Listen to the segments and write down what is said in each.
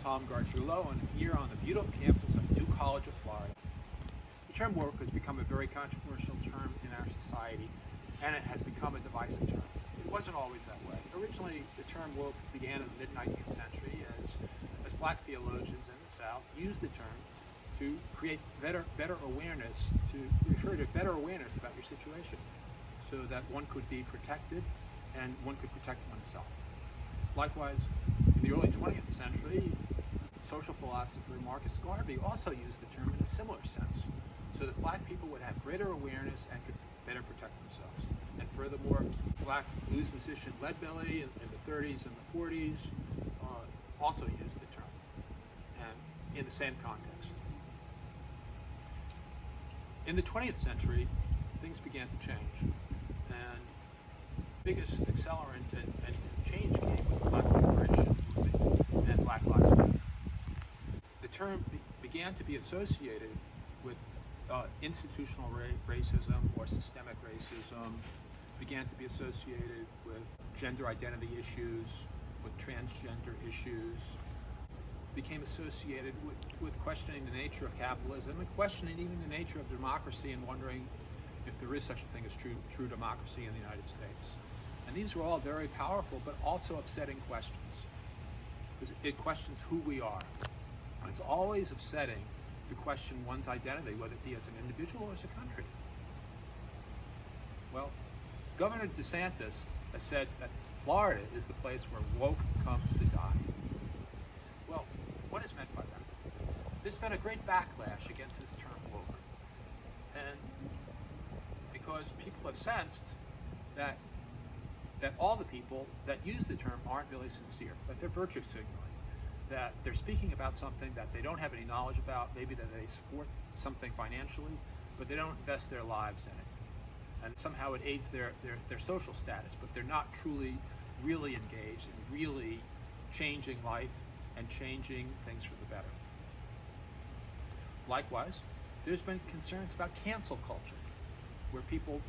Tom Gargiulo, and I'm here on the beautiful campus of New College of Florida. The term woke has become a very controversial term in our society, and it has become a divisive term. It wasn't always that way. Originally, the term woke began in the mid-19th century as black theologians in the South used the term to create better awareness, to refer to better awareness about your situation, so that one could be protected and one could protect oneself. Likewise, in the early 20th century, social philosopher Marcus Garvey also used the term in a similar sense, so that black people would have greater awareness and could better protect themselves. And furthermore, black blues musician Leadbelly in the 30s and the 40s also used the term, and in the same context. In the 20th century, things began to change, and the biggest accelerant and change came with the Black Liberation Movement and Black Lives Matter. The term began to be associated with institutional racism or systemic racism, began to be associated with gender identity issues, with transgender issues, became associated with questioning the nature of capitalism and questioning even the nature of democracy and wondering if there is such a thing as true democracy in the United States. And these are all very powerful but also upsetting questions, because it questions who we are. And it's always upsetting to question one's identity, whether it be as an individual or as a country. Well, Governor DeSantis has said that Florida is the place where woke comes to die. Well, what is meant by that? There's been a great backlash against this term woke. And because people have sensed that all the people that use the term aren't really sincere, that they're virtue signaling, that they're speaking about something that they don't have any knowledge about, maybe that they support something financially, but they don't invest their lives in it. And somehow it aids their social status, but they're not truly, really engaged in really changing life and changing things for the better. Likewise, there's been concerns about cancel culture, where people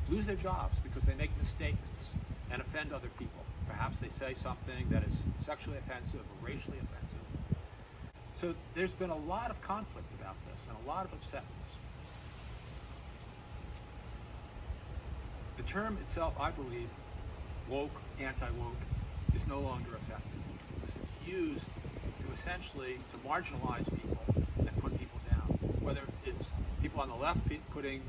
lose their jobs because they make misstatements and offend other people. Perhaps they say something that is sexually offensive or racially offensive. So there's been a lot of conflict about this and a lot of upsetness. The term itself, I believe, woke, anti-woke, is no longer effective, because it's used to essentially to marginalize people and put people down, whether it's people on the left putting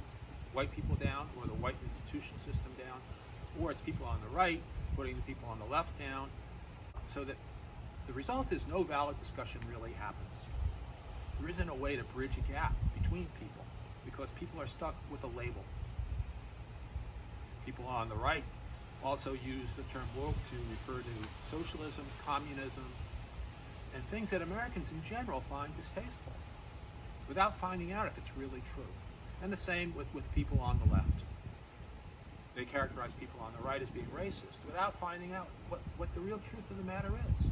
white people down or the white institutional system down, or it's people on the right putting the people on the left down, so that the result is no valid discussion really happens. There isn't a way to bridge a gap between people because people are stuck with a label. People on the right also use the term woke to refer to socialism, communism, and things that Americans in general find distasteful, without finding out if it's really true. And the same with people on the left. They characterize people on the right as being racist without finding out what the real truth of the matter is,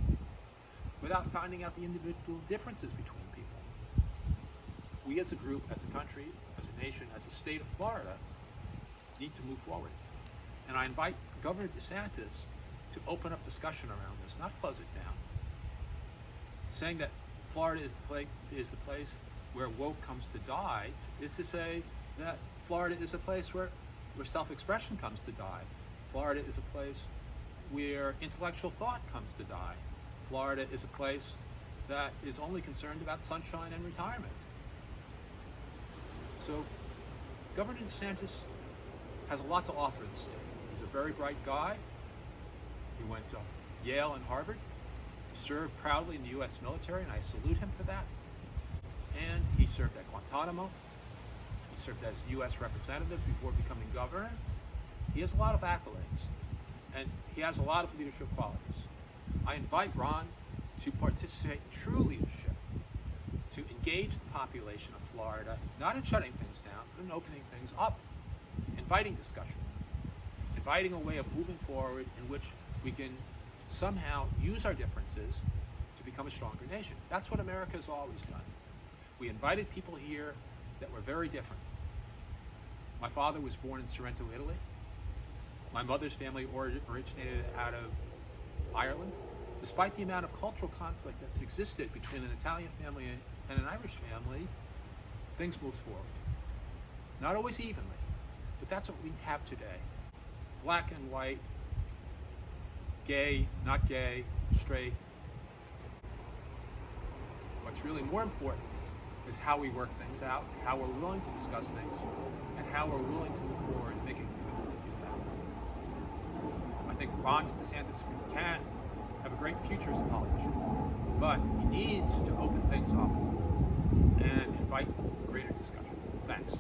without finding out the individual differences between people. We as a group, as a country, as a nation, as a state of Florida, need to move forward. And I invite Governor DeSantis to open up discussion around this, not close it down. Saying that Florida is the place where woke comes to die is to say that Florida is a place where self-expression comes to die. Florida is a place where intellectual thought comes to die. Florida is a place that is only concerned about sunshine and retirement. So Governor DeSantis has a lot to offer the state. He's a very bright guy. He went to Yale and Harvard. He served proudly in the U.S. military, and I salute him for that. And he served at Guantanamo. He served as U.S. representative before becoming governor. He has a lot of accolades, and he has a lot of leadership qualities. I invite Ron to participate in true leadership, to engage the population of Florida, not in shutting things down, but in opening things up, inviting discussion, inviting a way of moving forward in which we can somehow use our differences to become a stronger nation. That's what America has always done. We invited people here that were very different. My father was born in Sorrento, Italy. My mother's family originated out of Ireland. Despite the amount of cultural conflict that existed between an Italian family and an Irish family, things moved forward. Not always evenly, but that's what we have today. Black and white, gay, not gay, straight. What's really more important is how we work things out, how we're willing to discuss things, and how we're willing to move forward and make a commitment to do that. I think Ron DeSantis can have a great future as a politician, but he needs to open things up and invite greater discussion. Thanks.